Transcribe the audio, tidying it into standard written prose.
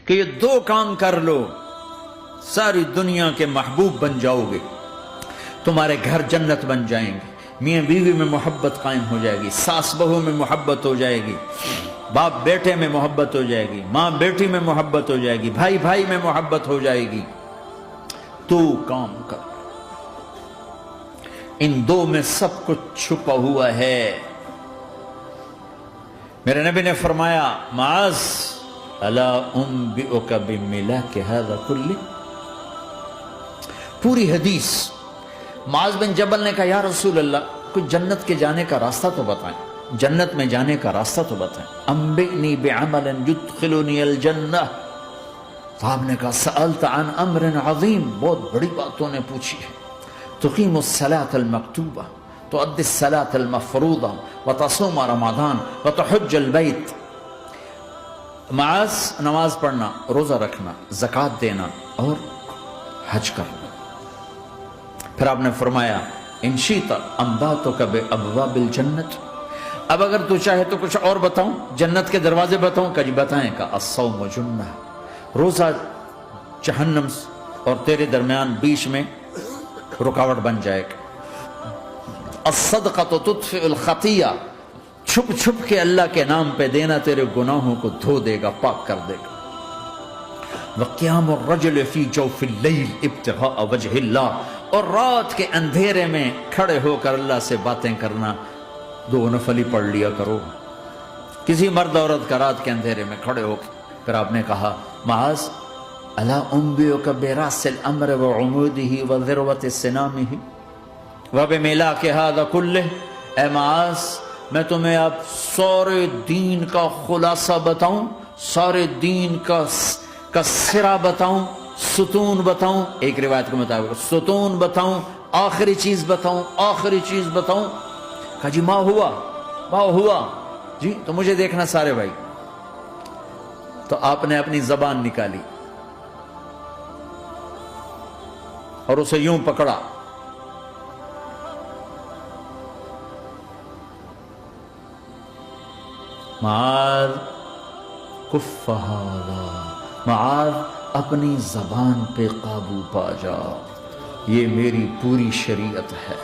کہ یہ دو کام کر لو ساری دنیا کے محبوب بن جاؤ گے، تمہارے گھر جنت بن جائیں گے، میاں بیوی میں محبت قائم ہو جائے گی، ساس بہو میں محبت ہو جائے گی، باپ بیٹے میں محبت ہو جائے گی، ماں بیٹی میں محبت ہو جائے گی، بھائی بھائی میں محبت ہو جائے گی۔ تو کام کر، ان دو میں سب کچھ چھپا ہوا ہے۔ میرے نبی نے فرمایا معاذ الا انبئک بملاک ھذا کلہ، پوری حدیث معاذ بن جبل نے کہا یا رسول اللہ کوئی جنت کے جانے کا راستہ تو بتائیں، جنت میں جانے کا راستہ تو بتائیں۔ انبئنی بعمل یدخلنی الجنہ، صاحب نے کہا سألت عن امر عظیم، بہت بڑی باتوں نے پوچھی ہے۔ تقیم الصلاة المکتوبہ، تؤدی الصلاة المفروضہ، وتصوم رمضان، وتحج البیت۔ معاذ نماز پڑھنا، روزہ رکھنا، زکوٰۃ دینا اور حج کرنا۔ پھر آپ نے فرمایا ان شئت انبأتک بابواب الجنۃ، اب اگر تو چاہے تو کچھ اور بتاؤں، جنت کے دروازے بتاؤں؟ کہ جی بتائیں۔ کہ الصوم جنہ، روزہ جہنم اور تیرے درمیان بیچ میں رکاوٹ بن جائے گا۔ الصدقۃ تطفئ الخطیہ، چھپ چھپ کے اللہ کے نام پہ دینا تیرے گناہوں کو دھو دے گا، پاک کر دے گا۔ وقیام الرجل فی جوف اللیل ابتغاء وجہ اللہ، اور رات کے اندھیرے میں کھڑے ہو کر اللہ سے باتیں کرنا، دو نفلی پڑھ لیا کرو۔ کسی مرد عورت کا رات کے اندھیرے میں کھڑے ہو کے پھر آپ نے کہا معاذ الا انبئک براس الامر وعمودہ وذروۃ سنامہ وبملاک ھذا کلہ، اے معاذ میں تمہیں اب سارے دین کا خلاصہ بتاؤں، سارے دین کا سرا بتاؤں، ستون بتاؤں، ایک روایت کے مطابق ستون بتاؤں، آخری چیز بتاؤں، آخری چیز بتاؤں؟ کہا جی ما ہوا جی، تو مجھے دیکھنا سارے بھائی۔ تو آپ نے اپنی زبان نکالی اور اسے یوں پکڑا، معاذ کف ھذا، معاذ اپنی زبان پہ قابو پا جا، یہ میری پوری شریعت ہے۔